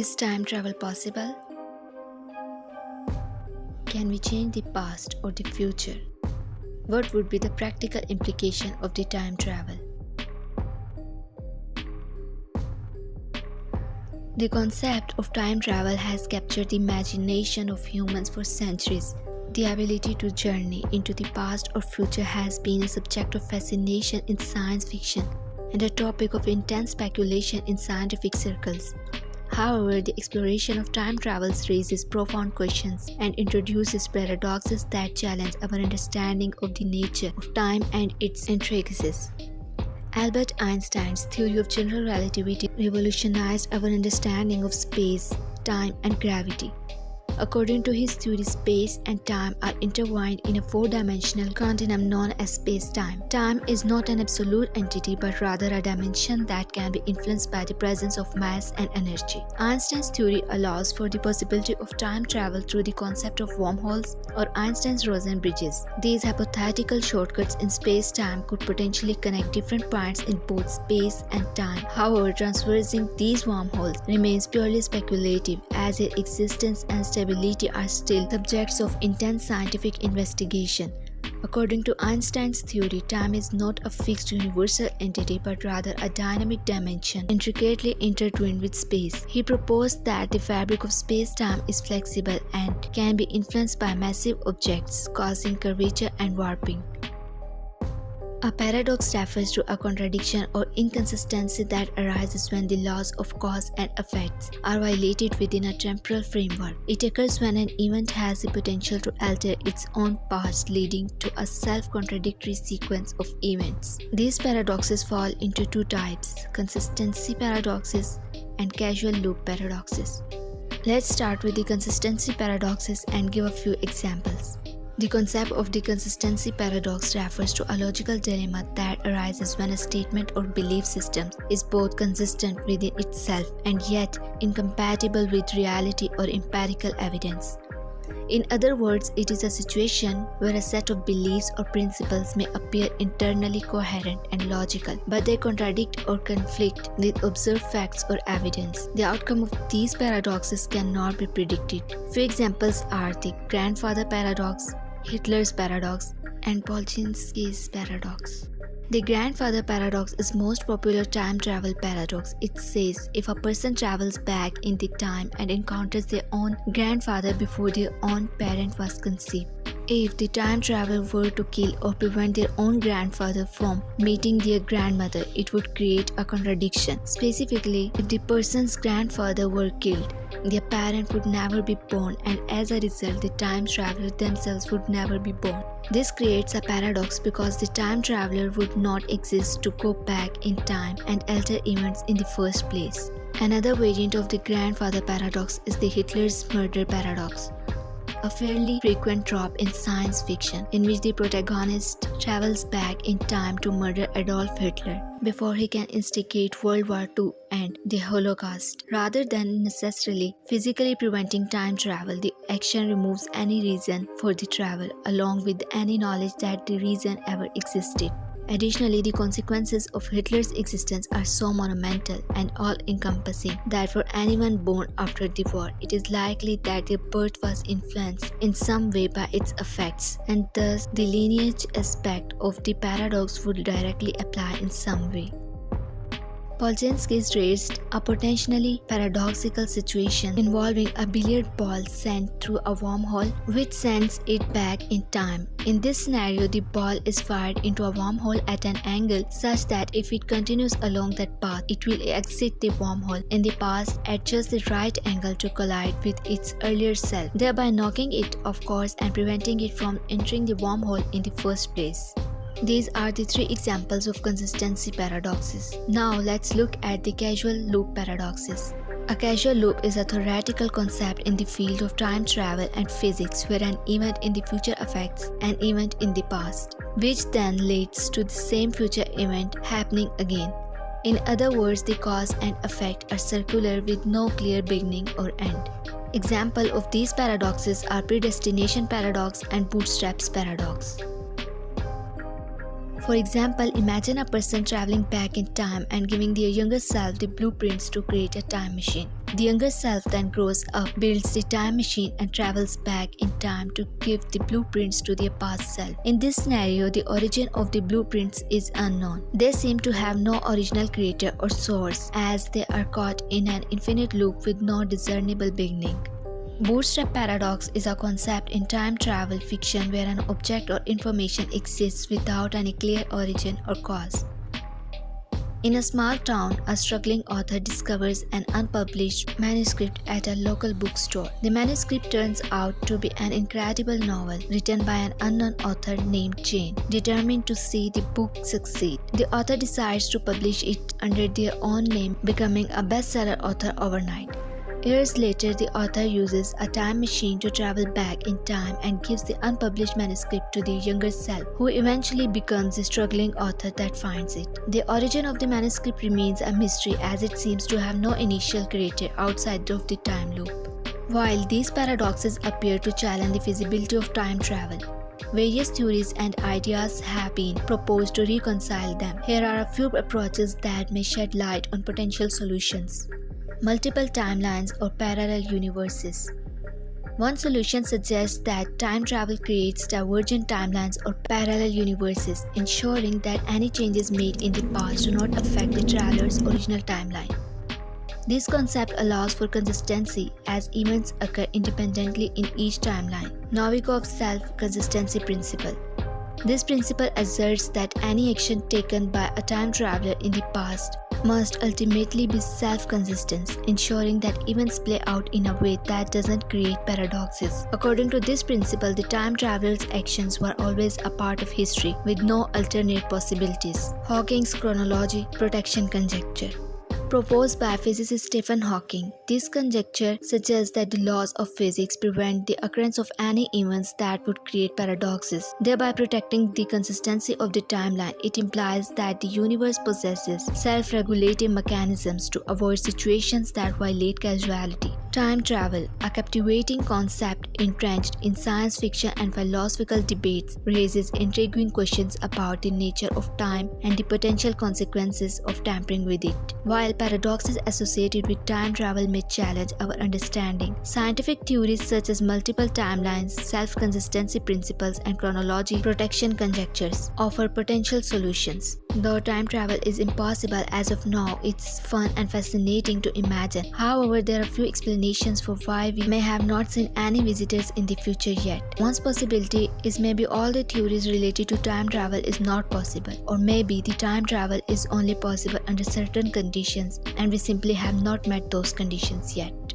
Is time travel possible? Can we change the past or the future? What would be the practical implication of the time travel? The concept of time travel has captured the imagination of humans for centuries. The ability to journey into the past or future has been a subject of fascination in science fiction and a topic of intense speculation in scientific circles. However, the exploration of time travels raises profound questions and introduces paradoxes that challenge our understanding of the nature of time and its intricacies. Albert Einstein's theory of general relativity revolutionized our understanding of space, time, and gravity. According to his theory, space and time are intertwined in a four-dimensional continuum known as spacetime. Time is not an absolute entity but rather a dimension that can be influenced by the presence of mass and energy. Einstein's theory allows for the possibility of time travel through the concept of wormholes or Einstein's Rosen bridges. These hypothetical shortcuts in space-time could potentially connect different points in both space and time. However, traversing these wormholes remains purely speculative as their existence and stability are still subjects of intense scientific investigation. According to Einstein's theory, time is not a fixed universal entity but rather a dynamic dimension intricately intertwined with space. He proposed that the fabric of space-time is flexible and can be influenced by massive objects, causing curvature and warping. A paradox refers to a contradiction or inconsistency that arises when the laws of cause and effects are violated within a temporal framework. It occurs when an event has the potential to alter its own past, leading to a self-contradictory sequence of events. These paradoxes fall into two types: consistency paradoxes and causal loop paradoxes. Let's start with the consistency paradoxes and give a few examples. The concept of the consistency paradox refers to a logical dilemma that arises when a statement or belief system is both consistent within itself and yet incompatible with reality or empirical evidence. In other words, it is a situation where a set of beliefs or principles may appear internally coherent and logical, but they contradict or conflict with observed facts or evidence. The outcome of these paradoxes cannot be predicted. Few examples are the grandfather paradox, Hitler's paradox, and Polchinski's paradox. The grandfather paradox is most popular time travel paradox. It says if a person travels back in the time and encounters their own grandfather before their own parent was conceived, if the time traveler were to kill or prevent their own grandfather from meeting their grandmother, it would create a contradiction. Specifically, if the person's grandfather were killed, their parent would never be born, and as a result, the time traveler themselves would never be born. This creates a paradox because the time traveler would not exist to go back in time and alter events in the first place. Another variant of the grandfather paradox is the Hitler's murder paradox, a fairly frequent trope in science fiction in which the protagonist travels back in time to murder Adolf Hitler before he can instigate World War II and the Holocaust. Rather than necessarily physically preventing time travel, the action removes any reason for the travel, along with any knowledge that the reason ever existed. Additionally, the consequences of Hitler's existence are so monumental and all-encompassing that for anyone born after the war, it is likely that their birth was influenced in some way by its effects, and thus the lineage aspect of the paradox would directly apply in some way. Polchinski raised a potentially paradoxical situation involving a billiard ball sent through a wormhole which sends it back in time. In this scenario, the ball is fired into a wormhole at an angle such that if it continues along that path, it will exit the wormhole in the past at just the right angle to collide with its earlier self, thereby knocking it off course and preventing it from entering the wormhole in the first place. These are the three examples of consistency paradoxes. Now let's look at the causal loop paradoxes. A causal loop is a theoretical concept in the field of time travel and physics where an event in the future affects an event in the past, which then leads to the same future event happening again. In other words, the cause and effect are circular with no clear beginning or end. Examples of these paradoxes are predestination paradox and bootstrap's paradox. For example, imagine a person traveling back in time and giving their younger self the blueprints to create a time machine. The younger self then grows up, builds the time machine and travels back in time to give the blueprints to their past self. In this scenario, the origin of the blueprints is unknown. They seem to have no original creator or source, as they are caught in an infinite loop with no discernible beginning. Bootstrap paradox is a concept in time travel fiction where an object or information exists without any clear origin or cause. In a small town, a struggling author discovers an unpublished manuscript at a local bookstore. The manuscript turns out to be an incredible novel written by an unknown author named Jane. Determined to see the book succeed, the author decides to publish it under their own name, becoming a bestseller author overnight. Years later, the author uses a time machine to travel back in time and gives the unpublished manuscript to the younger self, who eventually becomes the struggling author that finds it. The origin of the manuscript remains a mystery, as it seems to have no initial creator outside of the time loop. While these paradoxes appear to challenge the feasibility of time travel, various theories and ideas have been proposed to reconcile them. Here are a few approaches that may shed light on potential solutions. Multiple timelines or parallel universes. One solution suggests that time travel creates divergent timelines or parallel universes, ensuring that any changes made in the past do not affect the traveler's original timeline. This concept allows for consistency, as events occur independently in each timeline. Novikov's self-consistency principle. This principle asserts that any action taken by a time traveler in the past must ultimately be self-consistent, ensuring that events play out in a way that doesn't create paradoxes. According to this principle, the time traveler's actions were always a part of history, with no alternate possibilities. Hawking's chronology protection conjecture. Proposed by physicist Stephen Hawking, this conjecture suggests that the laws of physics prevent the occurrence of any events that would create paradoxes, thereby protecting the consistency of the timeline. It implies that the universe possesses self-regulating mechanisms to avoid situations that violate causality. Time travel, a captivating concept entrenched in science fiction and philosophical debates, raises intriguing questions about the nature of time and the potential consequences of tampering with it. While paradoxes associated with time travel may challenge our understanding, scientific theories such as multiple timelines, self-consistency principles, and chronology protection conjectures offer potential solutions. Though time travel is impossible as of now, it's fun and fascinating to imagine. However, there are few explanations for why we may have not seen any visitors in the future yet. One possibility is maybe all the theories related to time travel is not possible, or maybe the time travel is only possible under certain conditions and we simply have not met those conditions yet.